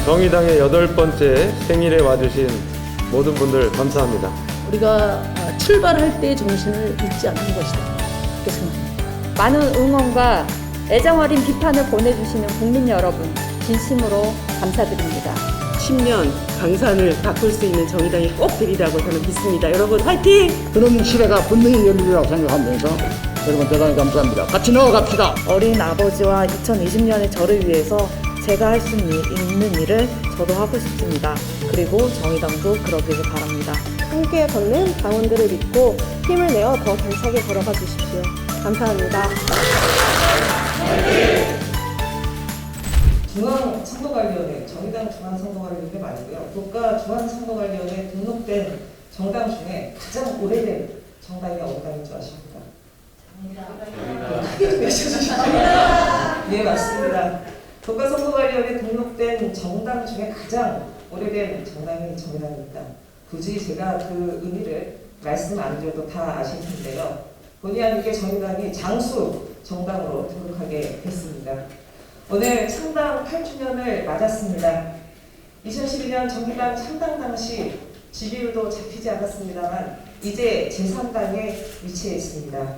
정의당의 8번째 생일에 와주신 모든 분들 감사합니다. 우리가 출발할 때의 정신을 잊지 않는 것이다. 그렇게 생각합니다. 많은 응원과 애정 어린 비판을 보내주시는 국민 여러분, 진심으로 감사드립니다. 10년 강산을 바꿀 수 있는 정의당이 꼭 되리라고 저는 믿습니다. 여러분 화이팅! 그런 시대가 분명히 열리리라고 생각하면서 여러분 대단히 감사합니다. 같이 넣어갑시다. 어린 아버지와 2020년의 저를 위해서 제가 할 수 있는 일을 저도 하고 싶습니다. 그리고 정의당도 그러기를 바랍니다. 함께 걷는 당원들을 믿고 힘을 내어 더 발차게 걸어가 주십시오. 감사합니다. 중앙선거관리위원회, 정의당 중앙선거관리위원회 말고요. 국가중앙선거관리위원회에 등록된 정당 중에 가장 오래된 정당이 어느 당인 줄 아십니까? 크게 좀 외쳐주시죠. 네, 맞습니다. 국가선거관리위원회에 등록된 정당 중에 가장 오래된 정당이 정의당입니다. 굳이 제가 그 의미를 말씀 안 드려도 다 아실 텐데요. 본의 아니게 정의당이 장수 정당으로 등록하게 됐습니다. 오늘 창당 8주년을 맞았습니다. 2012년 정의당 창당 당시 지지율도 잡히지 않았습니다만 이제 제3당에 위치해 있습니다.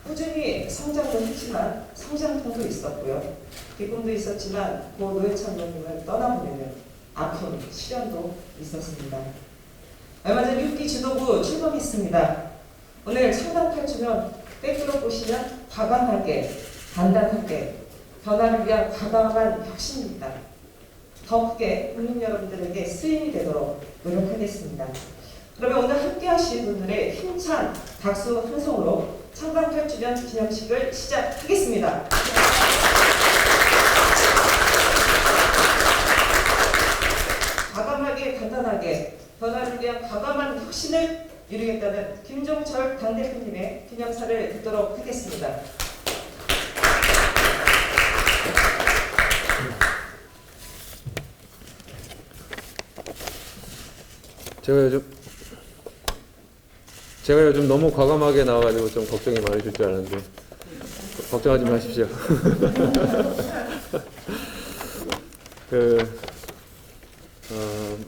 꾸준히 성장도 했지만 성장통도 있었고요. 기쁨도 있었지만 고 노회찬 의원님을 떠나보내는 아픈 시련도 있었습니다. 얼마 전 6기 지도부 출범했습니다. 오늘 창당 8주년 빼들어 보시면 과감하게, 단단하게 변화를 위한 과감한 혁신입니다. 더 크게 국민 여러분들에게 쓰임이 되도록 노력하겠습니다. 그러면 오늘 함께 하실 분들의 힘찬 박수 한 성으로 창당 8주년 기념식을 시작하겠습니다. 과감하게, 단단하게 변화를 위한 과감한 혁신을 이루겠다는 김종철 당대표님의 기념사를 듣도록 하겠습니다. 제가 요즘 너무 과감하게 나와가지고 좀 걱정이 많으실 줄 알았는데 걱정하지 마십시오.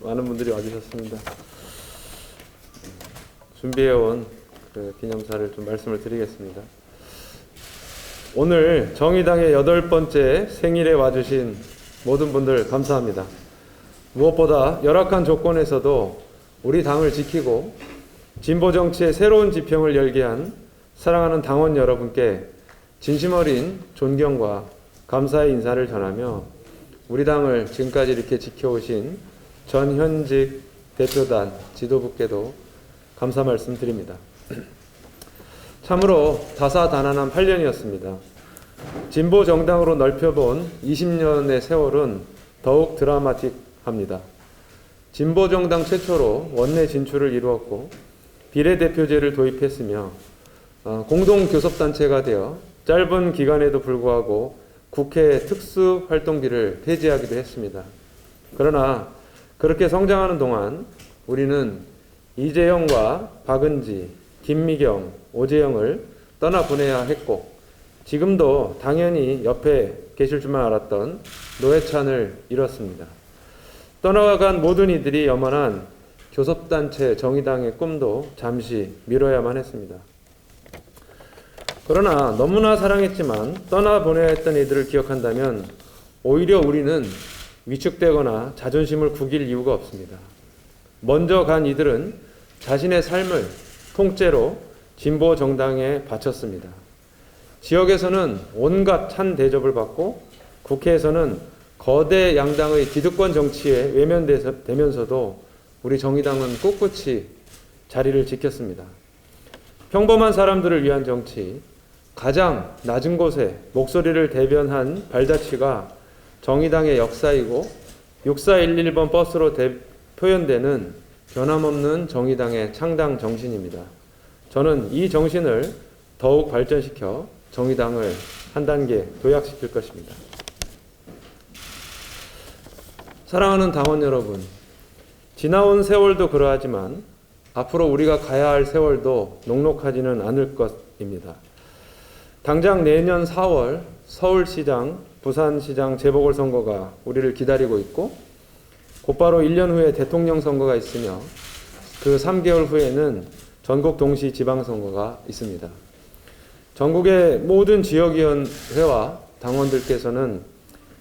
많은 분들이 와주셨습니다. 준비해온 기념사를 좀 말씀을 드리겠습니다. 오늘 정의당의 8번째 생일에 와주신 모든 분들 감사합니다. 무엇보다 열악한 조건에서도 우리 당을 지키고 진보 정치의 새로운 지평을 열게 한 사랑하는 당원 여러분께 진심 어린 존경과 감사의 인사를 전하며 우리 당을 지금까지 이렇게 지켜오신 전현직 대표단 지도부께도 감사 말씀드립니다. 참으로 다사다난한 8년이었습니다. 진보 정당으로 넓혀본 20년의 세월은 더욱 드라마틱합니다. 진보 정당 최초로 원내 진출을 이루었고 비례대표제를 도입했으며 공동교섭단체가 되어 짧은 기간에도 불구하고 국회 특수활동비를 폐지하기도 했습니다. 그러나 그렇게 성장하는 동안 우리는 이재영과 박은지, 김미경, 오재영을 떠나보내야 했고 지금도 당연히 옆에 계실 줄만 알았던 노회찬을 잃었습니다. 떠나간 모든 이들이 염원한 교섭단체 정의당의 꿈도 잠시 미뤄야만 했습니다. 그러나 너무나 사랑했지만 떠나보내야 했던 이들을 기억한다면 오히려 우리는 위축되거나 자존심을 구길 이유가 없습니다. 먼저 간 이들은 자신의 삶을 통째로 진보 정당에 바쳤습니다. 지역에서는 온갖 찬 대접을 받고 국회에서는 거대 양당의 기득권 정치에 외면되면서도 우리 정의당은 꿋꿋이 자리를 지켰습니다. 평범한 사람들을 위한 정치, 가장 낮은 곳에 목소리를 대변한 발자취가 정의당의 역사이고 6411번 버스로 표현되는 변함없는 정의당의 창당 정신입니다. 저는 이 정신을 더욱 발전시켜 정의당을 한 단계 도약시킬 것입니다. 사랑하는 당원 여러분, 지나온 세월도 그러하지만 앞으로 우리가 가야 할 세월도 녹록하지는 않을 것입니다. 당장 내년 4월 서울시장, 부산시장 재보궐선거가 우리를 기다리고 있고 곧바로 1년 후에 대통령 선거가 있으며 그 3개월 후에는 전국 동시 지방선거가 있습니다. 전국의 모든 지역위원회와 당원들께서는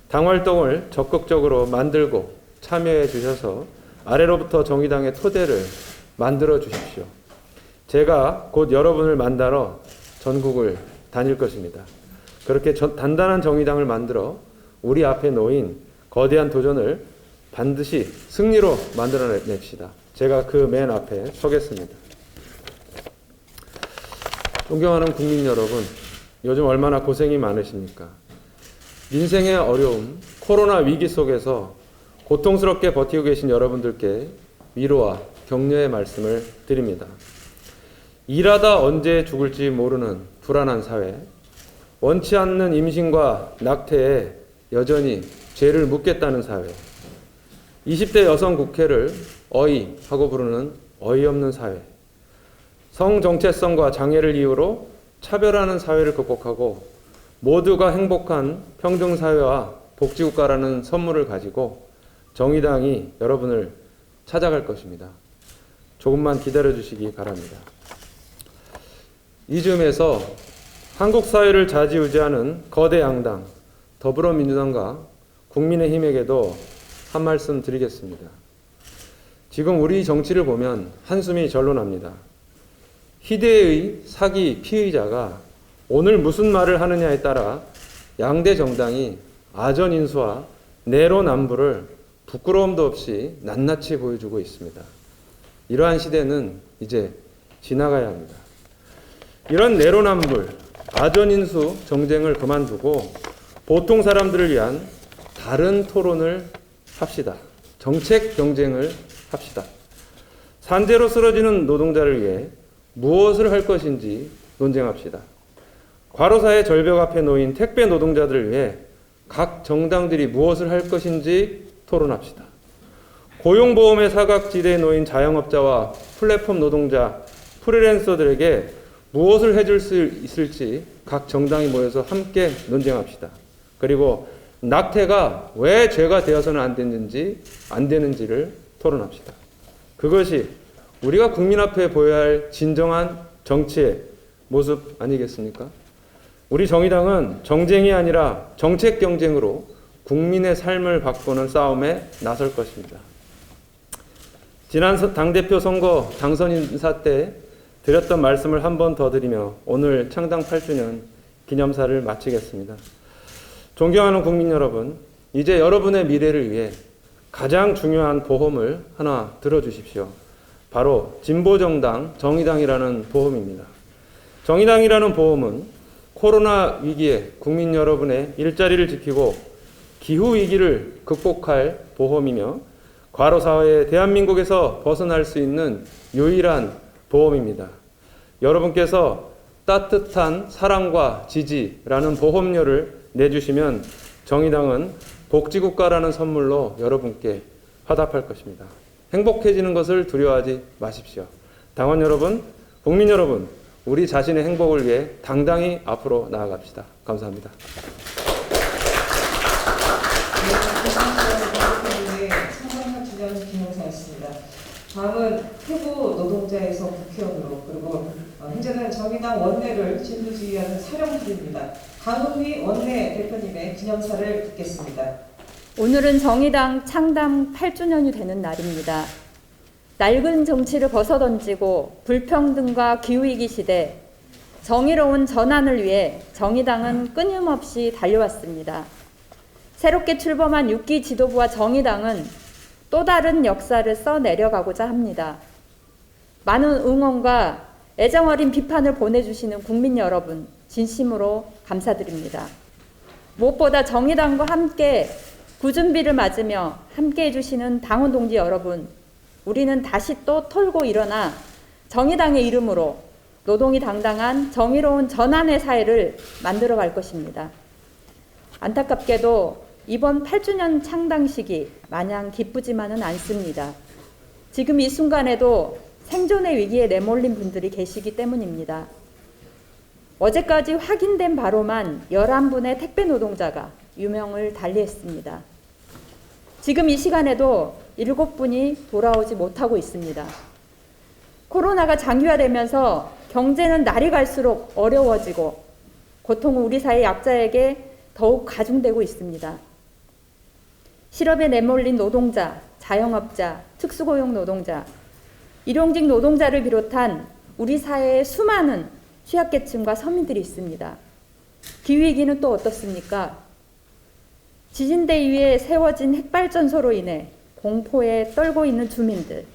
당 활동을 적극적으로 만들고 참여해 주셔서 아래로부터 정의당의 토대를 만들어 주십시오. 제가 곧 여러분을 만나러 전국을 다닐 것입니다. 그렇게 단단한 정의당을 만들어 우리 앞에 놓인 거대한 도전을 반드시 승리로 만들어냅시다. 제가 그 맨 앞에 서겠습니다. 존경하는 국민 여러분, 요즘 얼마나 고생이 많으십니까? 인생의 어려움, 코로나 위기 속에서 고통스럽게 버티고 계신 여러분들께 위로와 격려의 말씀을 드립니다. 일하다 언제 죽을지 모르는 불안한 사회, 원치 않는 임신과 낙태에 여전히 죄를 묻겠다는 사회, 20대 여성 국회를 어이 하고 부르는 어이없는 사회, 성정체성과 장애를 이유로 차별하는 사회를 극복하고 모두가 행복한 평등사회와 복지국가라는 선물을 가지고 정의당이 여러분을 찾아갈 것입니다. 조금만 기다려주시기 바랍니다. 이 즈음에서 한국 사회를 좌지우지하는 거대 양당 더불어민주당과 국민의힘에게도 한 말씀 드리겠습니다. 지금 우리 정치를 보면 한숨이 절로 납니다. 희대의 사기 피의자가 오늘 무슨 말을 하느냐에 따라 양대 정당이 아전인수와 내로남불을 부끄러움도 없이 낱낱이 보여주고 있습니다. 이러한 시대는 이제 지나가야 합니다. 이런 내로남불, 아전인수 정쟁을 그만두고 보통 사람들을 위한 다른 토론을 합시다. 정책 경쟁을 합시다. 산재로 쓰러지는 노동자를 위해 무엇을 할 것인지 논쟁합시다. 과로사의 절벽 앞에 놓인 택배 노동자들을 위해 각 정당들이 무엇을 할 것인지 토론합시다. 고용보험의 사각지대에 놓인 자영업자와 플랫폼 노동자, 프리랜서들에게 무엇을 해줄 수 있을지 각 정당이 모여서 함께 논쟁합시다. 그리고 낙태가 왜 죄가 되어서는 안 되는지를 토론합시다. 그것이 우리가 국민 앞에 보여야 할 진정한 정치의 모습 아니겠습니까? 우리 정의당은 정쟁이 아니라 정책 경쟁으로 국민의 삶을 바꾸는 싸움에 나설 것입니다. 지난 당대표 선거 당선 인사 때 드렸던 말씀을 한 번 더 드리며 오늘 창당 8주년 기념사를 마치겠습니다. 존경하는 국민 여러분, 이제 여러분의 미래를 위해 가장 중요한 보험을 하나 들어주십시오. 바로 진보정당 정의당이라는 보험입니다. 정의당이라는 보험은 코로나 위기에 국민 여러분의 일자리를 지키고 기후위기를 극복할 보험이며 과로사회에 대한민국에서 벗어날 수 있는 유일한 보험입니다. 여러분께서 따뜻한 사랑과 지지라는 보험료를 내주시면 정의당은 복지국가라는 선물로 여러분께 화답할 것입니다. 행복해지는 것을 두려워하지 마십시오. 당원 여러분, 국민 여러분, 우리 자신의 행복을 위해 당당히 앞으로 나아갑시다. 감사합니다. 기념사였습니다. 다음은 태구 노동자에서 국회의원으로 그리고 현재는 정의당 원내를 진두지휘하는 사령부입니다. 강은미 원내 대표님의 기념사를 듣겠습니다. 오늘은 정의당 창당 8주년이 되는 날입니다. 낡은 정치를 벗어던지고 불평등과 기후위기 시대, 정의로운 전환을 위해 정의당은 끊임없이 달려왔습니다. 새롭게 출범한 6기 지도부와 정의당은 또 다른 역사를 써내려가고자 합니다. 많은 응원과 애정 어린 비판을 보내주시는 국민 여러분, 진심으로 감사드립니다. 무엇보다 정의당과 함께 구준비를 맞으며 함께 해주시는 당원 동지 여러분, 우리는 다시 또 털고 일어나 정의당의 이름으로 노동이 당당한 정의로운 전환의 사회를 만들어갈 것입니다. 안타깝게도 이번 8주년 창당식이 마냥 기쁘지만은 않습니다. 지금 이 순간에도 생존의 위기에 내몰린 분들이 계시기 때문입니다. 어제까지 확인된 바로만 11분의 택배 노동자가 유명을 달리했습니다. 지금 이 시간에도 7분이 돌아오지 못하고 있습니다. 코로나가 장기화되면서 경제는 날이 갈수록 어려워지고 고통은 우리 사회 약자에게 더욱 가중되고 있습니다. 실업에 내몰린 노동자, 자영업자, 특수고용 노동자, 일용직 노동자를 비롯한 우리 사회의 수많은 취약계층과 서민들이 있습니다. 기후위기는 또 어떻습니까? 지진대 위에 세워진 핵발전소로 인해 공포에 떨고 있는 주민들,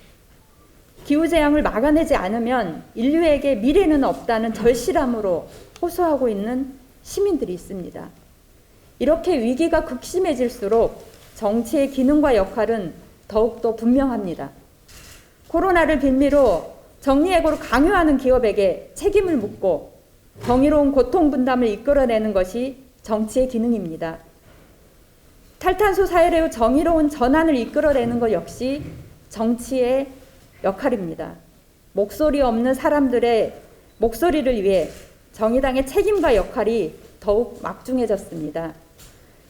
기후재앙을 막아내지 않으면 인류에게 미래는 없다는 절실함으로 호소하고 있는 시민들이 있습니다. 이렇게 위기가 극심해질수록 정치의 기능과 역할은 더욱더 분명합니다. 코로나를 빌미로 정리해고를 강요하는 기업에게 책임을 묻고 정의로운 고통 분담을 이끌어내는 것이 정치의 기능입니다. 탈탄소 사회로 정의로운 전환을 이끌어내는 것 역시 정치의 역할입니다. 목소리 없는 사람들의 목소리를 위해 정의당의 책임과 역할이 더욱 막중해졌습니다.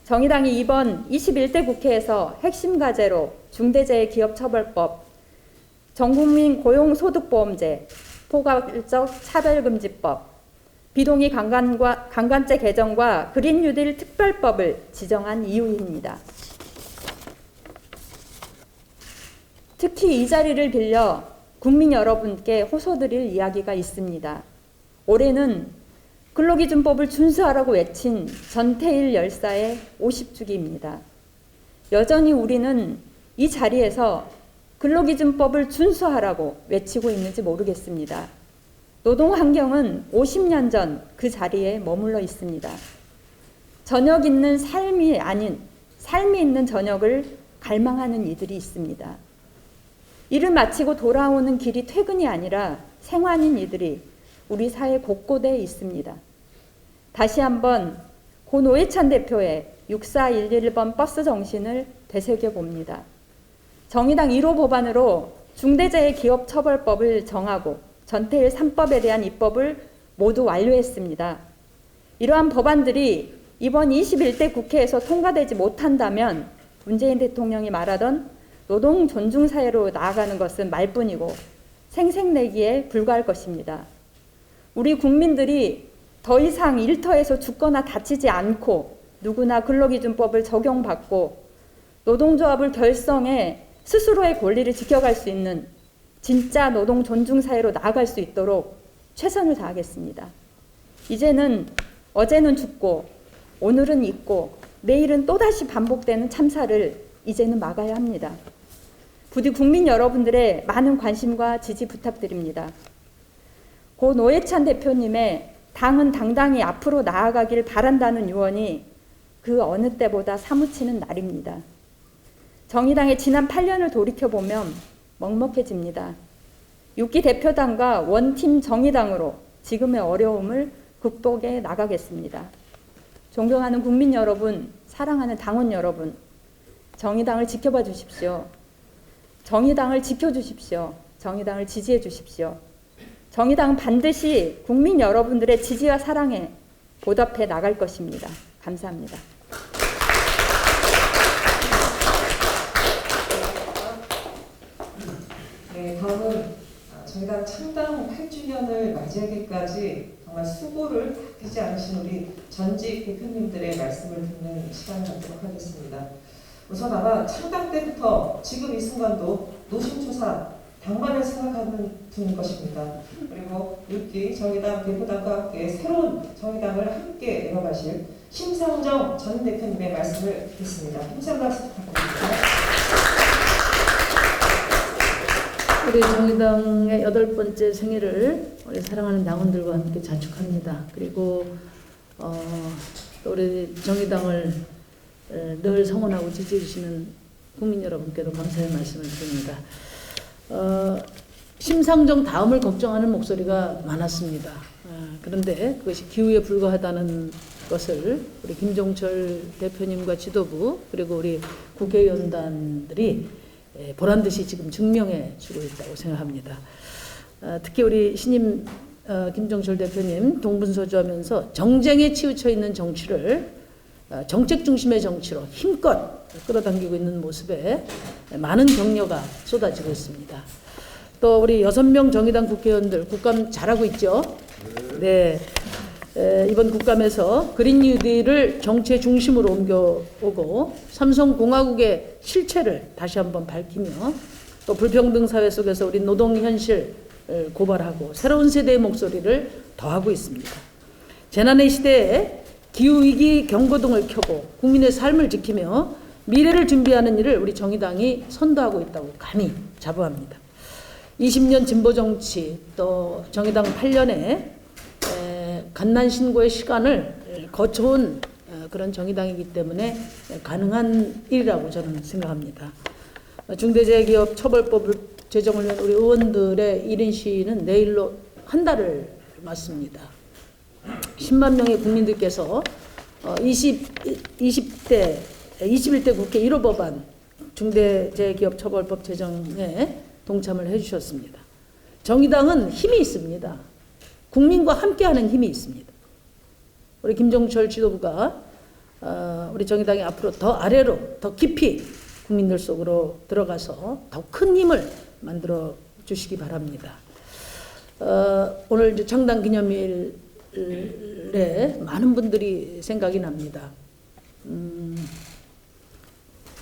정의당이 이번 21대 국회에서 핵심 과제로 중대재해기업처벌법, 전국민 고용소득보험제, 포괄적 차별금지법, 비동의 강간죄 개정과 그린 뉴딜 특별법을 지정한 이유입니다. 특히 이 자리를 빌려 국민 여러분께 호소드릴 이야기가 있습니다. 올해는 근로기준법을 준수하라고 외친 전태일 열사의 50주기입니다. 여전히 우리는 이 자리에서 근로기준법을 준수하라고 외치고 있는지 모르겠습니다. 노동환경은 50년 전 그 자리에 머물러 있습니다. 저녁 있는 삶이 아닌 삶이 있는 저녁을 갈망하는 이들이 있습니다. 일을 마치고 돌아오는 길이 퇴근이 아니라 생활인 이들이 우리 사회 곳곳에 있습니다. 다시 한번 고 노회찬 대표의 6411번 버스 정신을 되새겨 봅니다. 정의당 1호 법안으로 중대재해기업처벌법을 정하고 전태일 3법에 대한 입법을 모두 완료했습니다. 이러한 법안들이 이번 21대 국회에서 통과되지 못한다면 문재인 대통령이 말하던 노동 존중 사회로 나아가는 것은 말뿐이고 생색내기에 불과할 것입니다. 우리 국민들이 더 이상 일터에서 죽거나 다치지 않고 누구나 근로기준법을 적용받고 노동조합을 결성해 스스로의 권리를 지켜갈 수 있는 진짜 노동 존중 사회로 나아갈 수 있도록 최선을 다하겠습니다. 이제는 어제는 죽고 오늘은 잊고 내일은 또다시 반복되는 참사를 이제는 막아야 합니다. 부디 국민 여러분들의 많은 관심과 지지 부탁드립니다. 고 노회찬 대표님의 당은 당당히 앞으로 나아가길 바란다는 유언이 그 어느 때보다 사무치는 날입니다. 정의당의 지난 8년을 돌이켜보면 먹먹해집니다. 6기 대표당과 원팀 정의당으로 지금의 어려움을 극복해 나가겠습니다. 존경하는 국민 여러분, 사랑하는 당원 여러분, 정의당을 지켜봐 주십시오. 정의당을 지켜주십시오. 정의당을 지지해 주십시오. 정의당은 반드시 국민 여러분들의 지지와 사랑에 보답해 나갈 것입니다. 감사합니다. 네, 다음은 정의당 창당 8주년을 맞이하기까지 정말 수고를 아끼지 않으신 우리 전직 대표님들의 말씀을 듣는 시간을 갖도록 하겠습니다. 우선 아마 창당 때부터 지금 이 순간도 노심초사 당만을 생각하는 분인 것입니다. 그리고 6기 정의당 대표당과 함께 새로운 정의당을 함께 이뤄가실 심상정 전 대표님의 말씀을 듣겠습니다. 힘찬 박수 부탁드립니다. 우리 정의당의 8번째 생일을 우리 사랑하는 당원들과 함께 자축합니다. 그리고 또 우리 정의당을 늘 성원하고 지지해 주시는 국민 여러분께도 감사의 말씀을 드립니다. 심상정 다음을 걱정하는 목소리가 많았습니다. 그런데 그것이 기후에 불과하다는 것을 우리 김종철 대표님과 지도부 그리고 우리 국회의원단들이 보란듯이 지금 증명해 주고 있다고 생각합니다. 특히 우리 신임 김종철 대표님 동분서주하면서 정쟁에 치우쳐 있는 정치를 정책 중심의 정치로 힘껏 끌어당기고 있는 모습에 많은 격려가 쏟아지고 있습니다. 또 우리 6명 정의당 국회의원들 국감 잘하고 있죠? 네. 이번 국감에서 그린 뉴딜을 정치의 중심으로 옮겨오고 삼성공화국의 실체를 다시 한번 밝히며 또 불평등 사회 속에서 우리 노동 현실 고발하고 새로운 세대의 목소리를 더하고 있습니다. 재난의 시대에 기후위기 경고등을 켜고 국민의 삶을 지키며 미래를 준비하는 일을 우리 정의당이 선도하고 있다고 감히 자부합니다. 20년 진보정치 또 정의당 8년의 갓난신고의 시간을 거쳐온 그런 정의당이기 때문에 가능한 일이라고 저는 생각합니다. 중대재해기업처벌법을 제정을 위한 우리 의원들의 1인 시위는 내일로 한 달을 맞습니다. 10만 명의 국민들께서 21대 국회 1호 법안 중대재해기업처벌법 제정에 동참을 해주셨습니다. 정의당은 힘이 있습니다. 국민과 함께하는 힘이 있습니다. 우리 김종철 지도부가 우리 정의당이 앞으로 더 아래로 더 깊이 국민들 속으로 들어가서 더 큰 힘을 만들어 주시기 바랍니다. 오늘 이제 창당 기념일에 많은 분들이 생각이 납니다.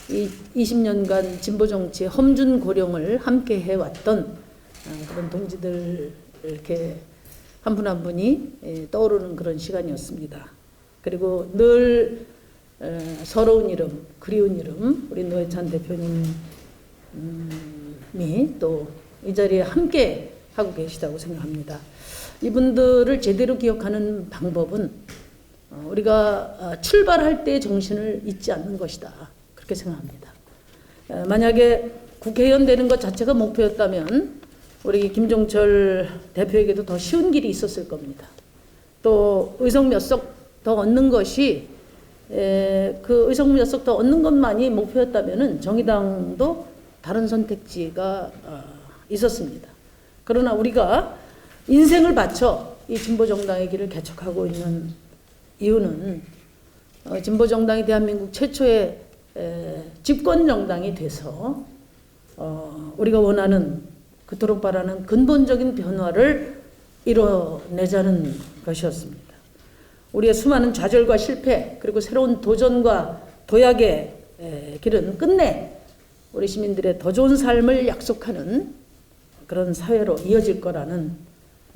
이 20년간 진보 정치의 험준 고령을 함께 해왔던 그런 동지들 이렇게 한 분 한 분이 떠오르는 그런 시간이었습니다. 그리고 늘 서러운 이름, 그리운 이름, 우리 노회찬 대표님이 또 이 자리에 함께 하고 계시다고 생각합니다. 이분들을 제대로 기억하는 방법은 우리가 출발할 때의 정신을 잊지 않는 것이다. 그렇게 생각합니다. 만약에 국회의원 되는 것 자체가 목표였다면 우리 김종철 대표에게도 더 쉬운 길이 있었을 겁니다. 또 의석 몇 석 더 얻는 것이 그 의석 몇 석 더 얻는 것만이 목표였다면 정의당도 다른 선택지가 있었습니다. 그러나 우리가 인생을 바쳐 이 진보정당의 길을 개척하고 있는 이유는 진보정당이 대한민국 최초의 집권정당이 돼서 우리가 원하는 그토록 바라는 근본적인 변화를 이뤄내자는 것이었습니다. 우리의 수많은 좌절과 실패 그리고 새로운 도전과 도약의 길은 끝내 우리 시민들의 더 좋은 삶을 약속하는 그런 사회로 이어질 거라는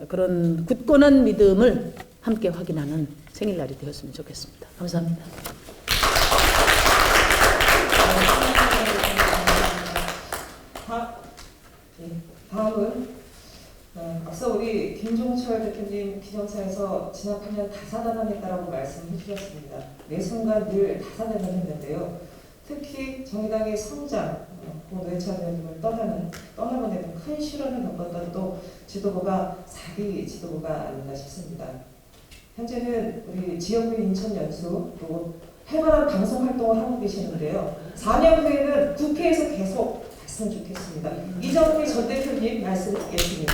그런 굳건한 믿음을 함께 확인하는 생일날이 되었으면 좋겠습니다. 감사합니다. 다음은 앞서 우리 김종철 대표님 기념사에서 지난 8년 다사다난했다라고 말씀해 주셨습니다. 매 순간 늘 다사다난했는데요. 특히 정의당의 성장, 노회찬 의원님을 떠나보내는 큰 시련을 겪었던 또 지도부가 사기 지도부가 아닌가 싶습니다. 현재는 우리 지역구 인천 연수 또 활발한 방송 활동을 하고 계시는데요. 4년 후에는 국회에서 계속 봤으면 좋겠습니다. 이정미 전 대표님 말씀 듣겠습니다.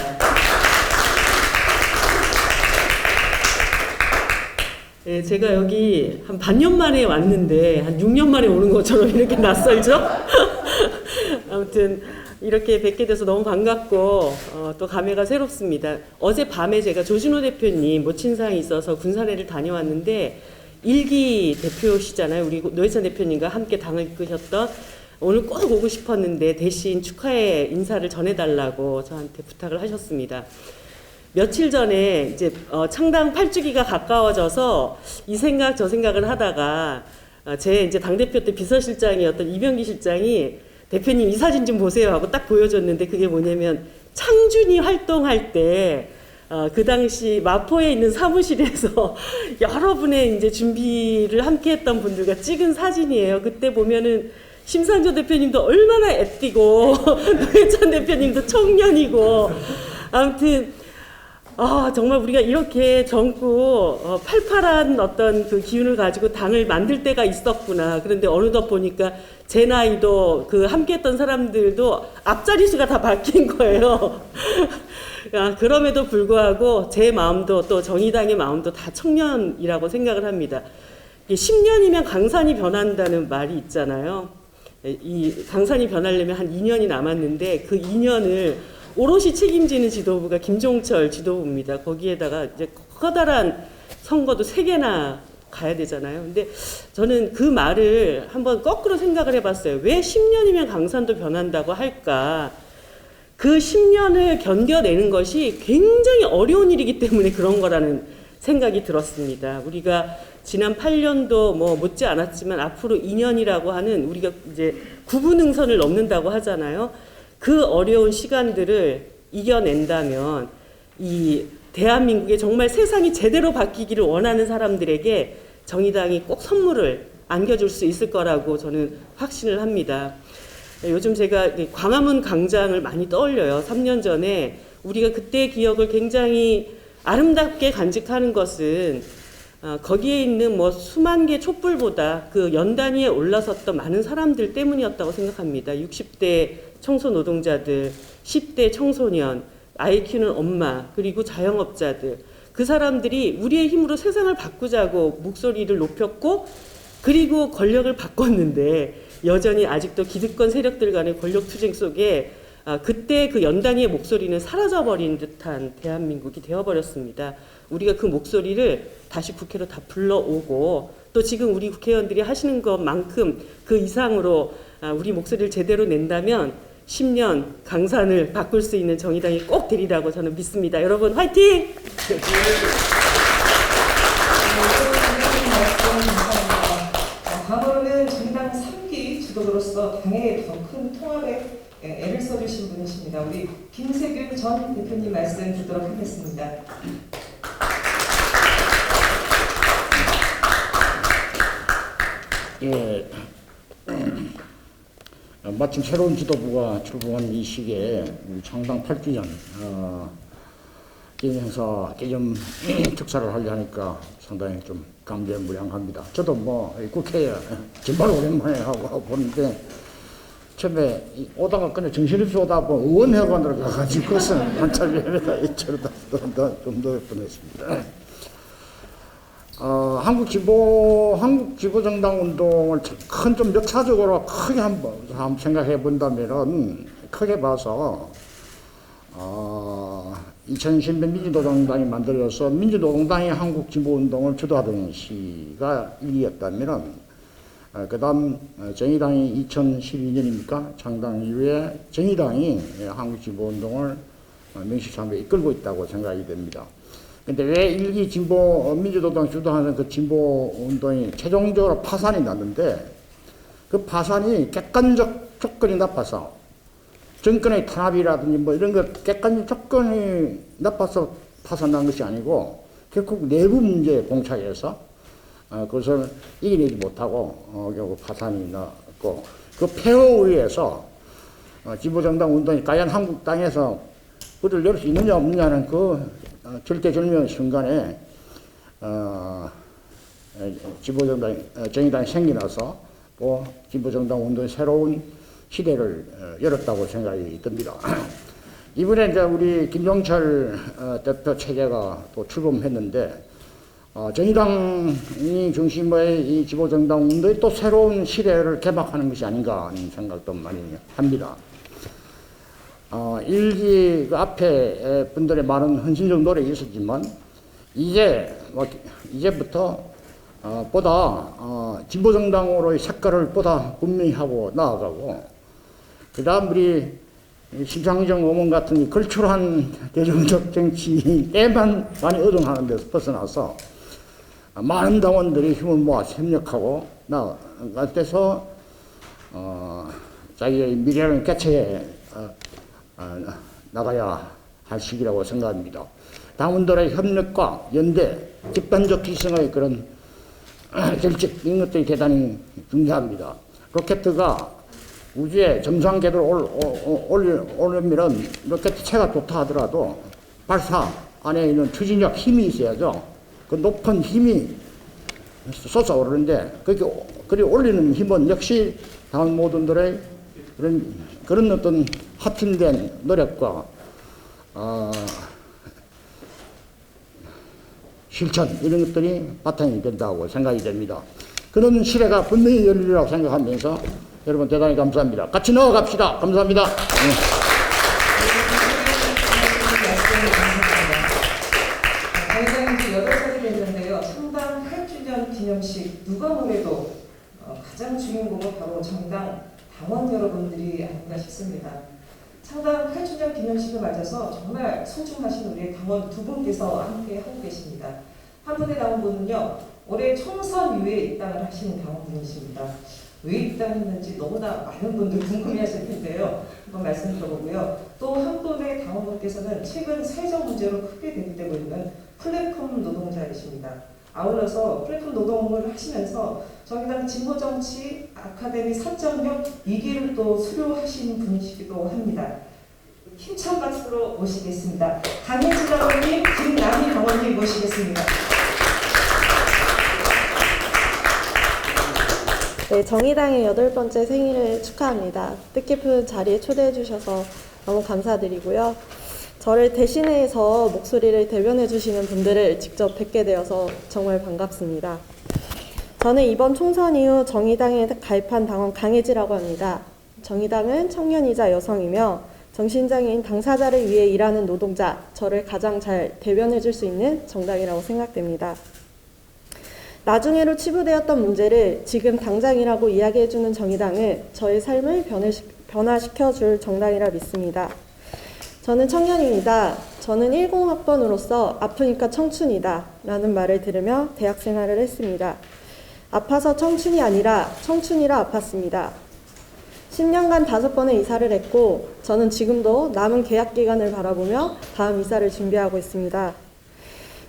네, 제가 여기 한 반년 만에 왔는데 한 6년 만에 오는 것처럼 이렇게 낯설죠? 아무튼 이렇게 뵙게 돼서 너무 반갑고 또 감회가 새롭습니다. 어젯밤에 제가 조진호 대표님 모친상이 있어서 군산회를 다녀왔는데 일기 대표시잖아요. 우리 노회찬 대표님과 함께 당을 이끄셨던 오늘 꼭 오고 싶었는데 대신 축하의 인사를 전해달라고 저한테 부탁을 하셨습니다. 며칠 전에 이제 창당 8주기가 가까워져서 이 생각 저 생각을 하다가 제 이제 당대표 때 비서실장이었던 이병기 실장이 대표님 이 사진 좀 보세요 하고 딱 보여줬는데 그게 뭐냐면 창준이 활동할 때 그 당시 마포에 있는 사무실에서 여러분의 이제 준비를 함께 했던 분들과 찍은 사진이에요. 그때 보면은 심상조 대표님도 얼마나 애띠고 노회찬 대표님도 청년이고 아무튼 정말 우리가 이렇게 젊고 팔팔한 어떤 그 기운을 가지고 당을 만들 때가 있었구나. 그런데 어느덧 보니까 제 나이도 그 함께했던 사람들도 앞자리 수가 다 바뀐 거예요. 그럼에도 불구하고 제 마음도 또 정의당의 마음도 다 청년이라고 생각을 합니다. 이게 10년이면 강산이 변한다는 말이 있잖아요. 이 강산이 변하려면 한 2년이 남았는데 그 2년을 오롯이 책임지는 지도부가 김종철 지도부입니다. 거기에다가 이제 커다란 선거도 3개나 가야 되잖아요. 근데 저는 그 말을 한번 거꾸로 생각을 해봤어요. 왜 10년이면 강산도 변한다고 할까? 그 10년을 견뎌내는 것이 굉장히 어려운 일이기 때문에 그런 거라는 생각이 들었습니다. 우리가 지난 8년도 뭐 못지 않았지만 앞으로 2년이라고 하는 우리가 이제 구분응선을 넘는다고 하잖아요. 그 어려운 시간들을 이겨낸다면 이 대한민국에 정말 세상이 제대로 바뀌기를 원하는 사람들에게 정의당이 꼭 선물을 안겨줄 수 있을 거라고 저는 확신을 합니다. 요즘 제가 광화문 광장을 많이 떠올려요. 3년 전에 우리가 그때의 기억을 굉장히 아름답게 간직하는 것은 거기에 있는 뭐 수만 개 촛불보다 그 연단위에 올라섰던 많은 사람들 때문이었다고 생각합니다. 60대 청소노동자들, 10대 청소년, 아이 키우는 엄마, 그리고 자영업자들, 그 사람들이 우리의 힘으로 세상을 바꾸자고 목소리를 높였고 그리고 권력을 바꿨는데 여전히 아직도 기득권 세력들 간의 권력 투쟁 속에 그때 그 연단위의 목소리는 사라져버린 듯한 대한민국이 되어버렸습니다. 우리가 그 목소리를 다시 국회로 다 불러오고 또 지금 우리 국회의원들이 하시는 것만큼 그 이상으로 우리 목소리를 제대로 낸다면 10년 강산을 바꿀 수 있는 정의당이 꼭 되리라고 저는 믿습니다. 여러분 화이팅! 다음으로는 정의당 3기 주도로서 당의 더 큰 통합에 애를 써주신 분이십니다. 우리 김세균 전 대표님 말씀 듣도록 하겠습니다. 예, 마침 새로운 지도부가 출범한 이 시기에 우리 창당 8주년 기념행사 기념 특사를 하려 하니까 상당히 좀 감개무량합니다. 저도 뭐 국회에 정말 오랜만에 하고 보는데 처음에 오다가 그냥 정신없이 오다 보면 의원회관으로 가가지고 그것은 한참 예배다 이처럼 좀 더 뻔했습니다. 한국 지보정당 운동을 큰 좀 역사적으로 크게 한번 생각해 본다면은 크게 봐서 2010년 민주노동당이 만들어서 민주노동당이 한국 지보운동을 주도하던 시가 1위였다면은 그다음 정의당이 2012년입니까? 창당 이후에 정의당이 한국 지보운동을 명실상부에 이끌고 있다고 생각이 됩니다. 근데 왜 일기 진보 민주노당 주도하는 그 진보 운동이 최종적으로 파산이 났는데 그 파산이 객관적 조건이 나빠서 정권의 탄압이라든지 뭐 이런 것 객관적 조건이 나빠서 파산난 것이 아니고 결국 내부 문제에 봉착해서 그것을 이겨내지 못하고 결국 파산이 났고 그 폐허에 의해서 진보정당 운동이 과연 한국 땅에서 불을 열 수 있느냐 없느냐는 그 절대절명의 순간에 정의당이 생겨나서 또 진보정당 운동의 새로운 시대를 열었다고 생각이 듭니다. 이번에 이제 우리 김종철 대표 체제가 또 출범했는데 정의당이 중심의 이 진보정당 운동이 또 새로운 시대를 개막하는 것이 아닌가 하는 생각도 많이 합니다. 일기 그 앞에 분들의 많은 헌신적 노력이 있었지만 이제부터 보다 진보정당으로의 색깔을 보다 분명히 하고 나아가고 그다음 우리 심상정 의원 같은 걸출한 대중적 정치에만 많이 의존하는 데서 벗어나서 많은 당원들이 힘을 모아 협력하고 나아갈 때서 자기의 미래를 개최해 나가야 할 시기라고 생각합니다. 당원들의 협력과 연대, 집단적 기성의 그런 결집 이런 것들이 대단히 중요합니다. 로켓가 우주에 정상 궤도를 오려면 로켓체가 좋다 하더라도 발사 안에 있는 추진력 힘이 있어야죠. 그 높은 힘이 솟아오르는데 그리 올리는 힘은 역시 당원 모든들의 그런 어떤 합심된 노력과 실천 이런 것들이 바탕이 된다고 생각이 됩니다. 그런 시대가 분명히 열리리라고 생각하면서 여러분 대단히 감사합니다. 같이 나아갑시다. 감사합니다. 정의당이 이제 8살이 됐는데요. 창당 8주년 기념식 누가 뭐래도 가장 주인공은 바로 정의당 당원 여러분들이 아닌가 싶습니다. 창당 8주년 기념식을 맞아서 정말 소중하신 우리 당원 두 분께서 함께 하고 계십니다. 한 분의 당원분은요, 올해 총선 이후에 입당을 하신 당원분이십니다. 왜 입당했는지 너무나 많은 분들 궁금해하실 텐데요. 한번 말씀 들어보고요. 또 한 분의 당원분께서는 최근 사회적 문제로 크게 대두되고 있는 플랫폼 노동자이십니다. 아울러서 플랫폼 노동을 하시면서 정의당 진보정치 아카데미 4.0 2기를 또 수료하신 분이시기도 합니다. 힘찬 박수로 모시겠습니다. 강혜진 당원님, 김남희 당원님 모시겠습니다. 네, 정의당의 8번째 생일을 축하합니다. 뜻깊은 자리에 초대해 주셔서 너무 감사드리고요. 저를 대신해서 목소리를 대변해 주시는 분들을 직접 뵙게 되어서 정말 반갑습니다. 저는 이번 총선 이후 정의당에 가입한 당원 강혜지라고 합니다. 정의당은 청년이자 여성이며 정신장애인 당사자를 위해 일하는 노동자, 저를 가장 잘 대변해 줄 수 있는 정당이라고 생각됩니다. 나중에로 치부되었던 문제를 지금 당장이라고 이야기해주는 정의당은 저의 삶을 변화시켜 줄 정당이라 믿습니다. 저는 청년입니다. 저는 10학번으로서 아프니까 청춘이다 라는 말을 들으며 대학 생활을 했습니다. 아파서 청춘이 아니라 청춘이라 아팠습니다. 10년간 5번의 이사를 했고 저는 지금도 남은 계약 기간을 바라보며 다음 이사를 준비하고 있습니다.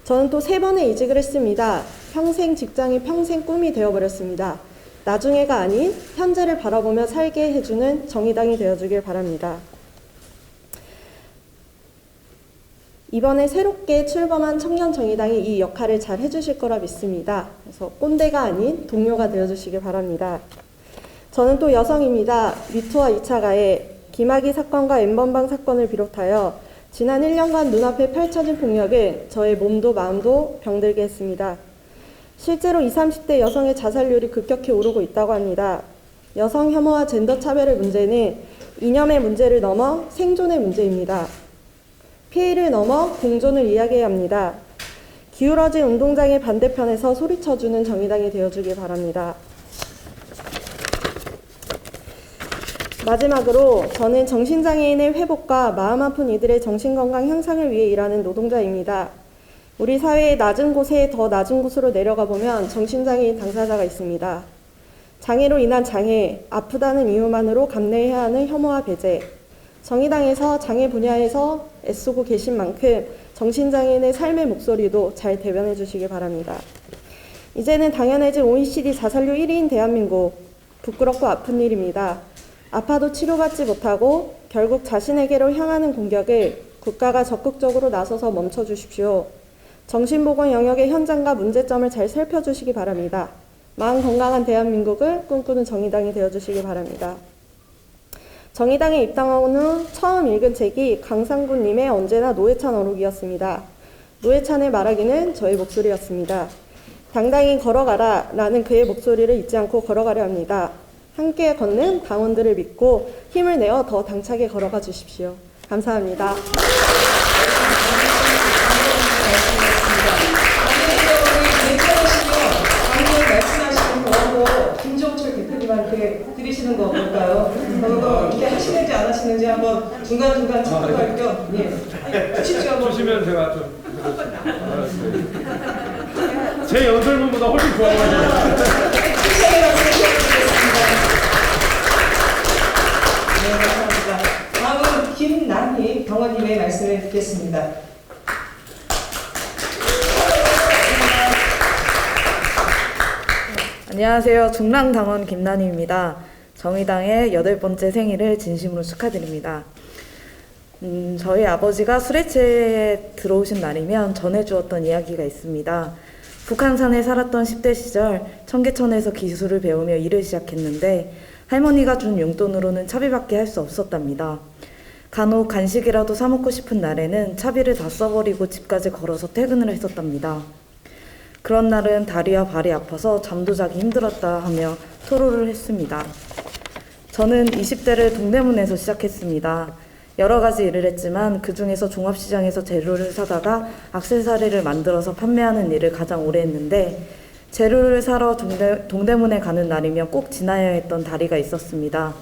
저는 또 3번의 이직을 했습니다. 평생 직장이 평생 꿈이 되어버렸습니다. 나중에가 아닌 현재를 바라보며 살게 해주는 정의당이 되어주길 바랍니다. 이번에 새롭게 출범한 청년 정의당이 이 역할을 잘 해주실 거라 믿습니다. 그래서 꼰대가 아닌 동료가 되어주시길 바랍니다. 저는 또 여성입니다. 미투와 2차 가해, 김학의 사건과 N번방 사건을 비롯하여 지난 1년간 눈앞에 펼쳐진 폭력은 저의 몸도 마음도 병들게 했습니다. 실제로 20, 30대 여성의 자살률이 급격히 오르고 있다고 합니다. 여성 혐오와 젠더 차별의 문제는 이념의 문제를 넘어 생존의 문제입니다. 피해를 넘어 공존을 이야기해야 합니다. 기울어진 운동장의 반대편에서 소리쳐주는 정의당이 되어주길 바랍니다. 마지막으로 저는 정신장애인의 회복과 마음 아픈 이들의 정신건강 향상을 위해 일하는 노동자입니다. 우리 사회의 낮은 곳에 더 낮은 곳으로 내려가 보면 정신장애인 당사자가 있습니다. 장애로 인한 장애, 아프다는 이유만으로 감내해야 하는 혐오와 배제, 정의당에서 장애 분야에서 애쓰고 계신 만큼 정신장애인의 삶의 목소리도 잘 대변해 주시기 바랍니다. 이제는 당연해진 OECD 자살률 1위인 대한민국, 부끄럽고 아픈 일입니다. 아파도 치료받지 못하고 결국 자신에게로 향하는 공격을 국가가 적극적으로 나서서 멈춰주십시오. 정신보건 영역의 현장과 문제점을 잘 살펴주시기 바랍니다. 마음 건강한 대한민국을 꿈꾸는 정의당이 되어주시기 바랍니다. 정의당에 입당한 후 처음 읽은 책이 강상구님의 언제나 노회찬 어록이었습니다. 노회찬의 말하기는 저의 목소리였습니다. 당당히 걸어가라 라는 그의 목소리를 잊지 않고 걸어가려 합니다. 함께 걷는 당원들을 믿고 힘을 내어 더 당차게 걸어가 주십시오. 감사합니다. 방금 말씀하신 거하고 김종철 대표님한테 드리시는 거 볼까요? 그거 이렇게 하시는지 안 하시는지 한번 중간중간 체크할 겸 주십시오. 한번. 주시면 제가 좀 제 연설문보다 훨씬 좋아가지고. 네, 감사합니다. 다음은 김남희 병원님의 말씀을 듣겠습니다. 안녕하세요. 중랑당원 김난희입니다. 정의당의 8번째 생일을 진심으로 축하드립니다. 저희 아버지가 수레체에 들어오신 날이면 전해주었던 이야기가 있습니다. 북한산에 살았던 10대 시절 청계천에서 기술을 배우며 일을 시작했는데 할머니가 준 용돈으로는 차비밖에 할 수 없었답니다. 간혹 간식이라도 사 먹고 싶은 날에는 차비를 다 써버리고 집까지 걸어서 퇴근을 했었답니다. 그런 날은 다리와 발이 아파서 잠도 자기 힘들었다 하며 토로를 했습니다. 저는 20대를 동대문에서 시작했습니다. 여러 가지 일을 했지만 그 중에서 종합시장에서 재료를 사다가 액세서리를 만들어서 판매하는 일을 가장 오래 했는데, 재료를 사러 동대문에 가는 날이면 꼭 지나야 했던 다리가 있었습니다.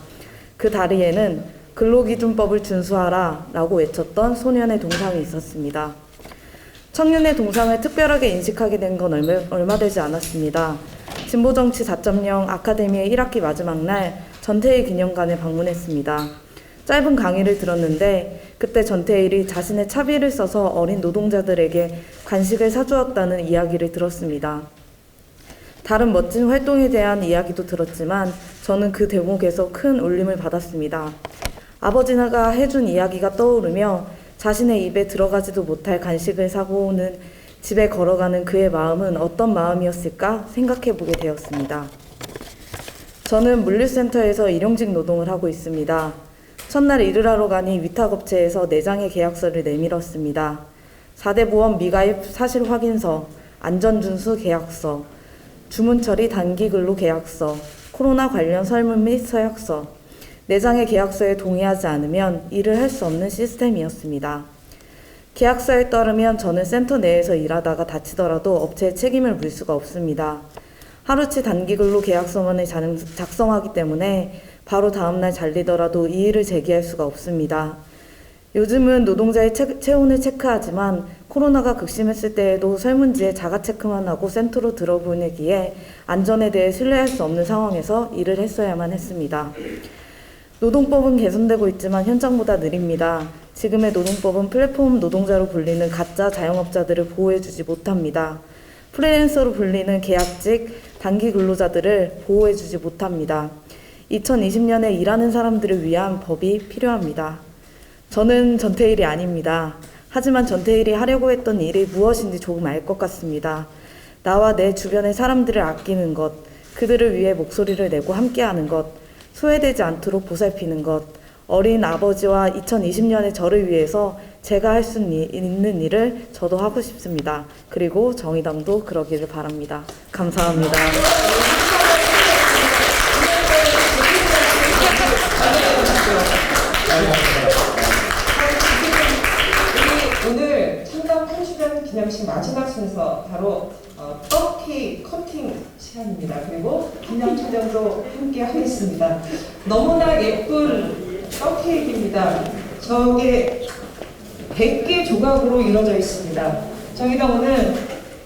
그 다리에는 근로기준법을 준수하라 라고 외쳤던 소년의 동상이 있었습니다. 청년의 동상을 특별하게 인식하게 된 건 얼마 되지 않았습니다. 진보정치 4.0 아카데미의 1학기 마지막 날 전태일 기념관에 방문했습니다. 짧은 강의를 들었는데 그때 전태일이 자신의 차비를 써서 어린 노동자들에게 간식을 사주었다는 이야기를 들었습니다. 다른 멋진 활동에 대한 이야기도 들었지만 저는 그 대목에서 큰 울림을 받았습니다. 아버지가 해준 이야기가 떠오르며 자신의 입에 들어가지도 못할 간식을 사고는 집에 걸어가는 그의 마음은 어떤 마음이었을까 생각해보게 되었습니다. 저는 물류센터에서 일용직 노동을 하고 있습니다. 첫날 일을 하러 가니 위탁업체에서 4장의 계약서를 내밀었습니다. 4대 보험 미가입 사실 확인서, 안전준수 계약서, 주문처리 단기근로 계약서, 코로나 관련 설문 및 서약서. 4장의 계약서에 동의하지 않으면 일을 할 수 없는 시스템이었습니다. 계약서에 따르면 저는 센터 내에서 일하다가 다치더라도 업체에 책임을 물 수가 없습니다. 하루치 단기근로 계약서만을 작성하기 때문에 바로 다음날 잘리더라도 이의를 제기할 수가 없습니다. 요즘은 노동자의 체온을 체크하지만 코로나가 극심했을 때에도 설문지에 자가 체크만 하고 센터로 들어보내기에 안전에 대해 신뢰할 수 없는 상황에서 일을 했어야만 했습니다. 노동법은 개선되고 있지만 현장보다 느립니다. 지금의 노동법은 플랫폼 노동자로 불리는 가짜 자영업자들을 보호해주지 못합니다. 프리랜서로 불리는 계약직, 단기 근로자들을 보호해주지 못합니다. 2020년에 일하는 사람들을 위한 법이 필요합니다. 저는 전태일이 아닙니다. 하지만 전태일이 하려고 했던 일이 무엇인지 조금 알 것 같습니다. 나와 내 주변의 사람들을 아끼는 것, 그들을 위해 목소리를 내고 함께하는 것, 소외되지 않도록 보살피는 것, 어린 아버지와 2020년의 저를 위해서 제가 할 수 있는 일을 저도 하고 싶습니다. 그리고 정의당도 그러기를 바랍니다. 감사합니다. 오늘 창당 8주년 기념식 마지막 순서 바로 떡 케이크 커팅 시간입니다. 그리고 기념 촬영도 함께 하겠습니다. 너무나 예쁜 떡 케이크입니다. 저게 100개 조각으로 이루어져 있습니다. 정의당 오늘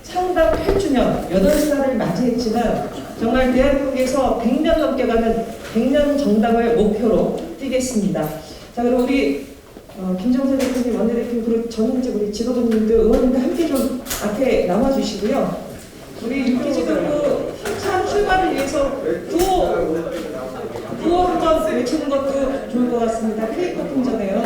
창당 8주년 8살을 맞이했지만 정말 대한민국에서 100년 넘게 가는 100년 정당을 목표로 뛰겠습니다. 자, 그럼 우리 김정선 대표님, 원내대표님, 그리고 전현직 우리 지도부님들, 의원님들 함께 좀 앞에 나와주시고요. 우리 유기지도부 힘찬 출발을 위해서 구호 한번 외치는 것도 좋을 것 같습니다. 케이크 커팅 전에요.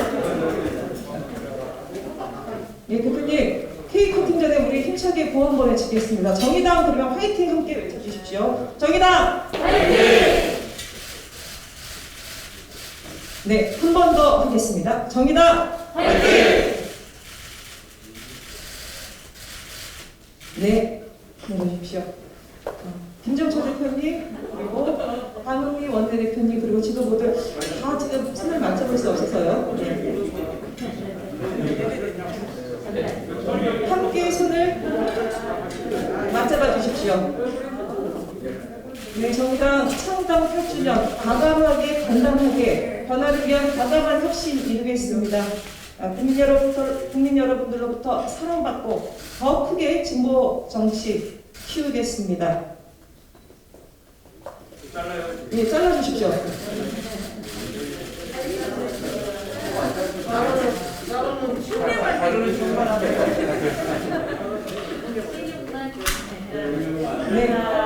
예, 대표님, 케이크 커팅 전에 우리 힘차게 구호 한번 외치겠습니다. 정의당 그러면 화이팅 함께 외쳐주십시오. 정의당! 화이팅! 네, 한 번 더 하겠습니다. 정의당! 화이팅! 네, 해주십시오. 김정철 대표님, 그리고 한웅희 원내대표님, 그리고 지도부들 다 지금 손을 맞춰볼 수 없어서요. 네. 함께 손을 맞잡아 주십시오. 네, 정의당 창당 8주년 과감하게 단단하게 변화를 위한 과감한 혁신 이루겠습니다. 국민 여러분들로부터 사랑받고 더 크게 진보 정치 키우겠습니다. 예, 잘라주십시오. 네.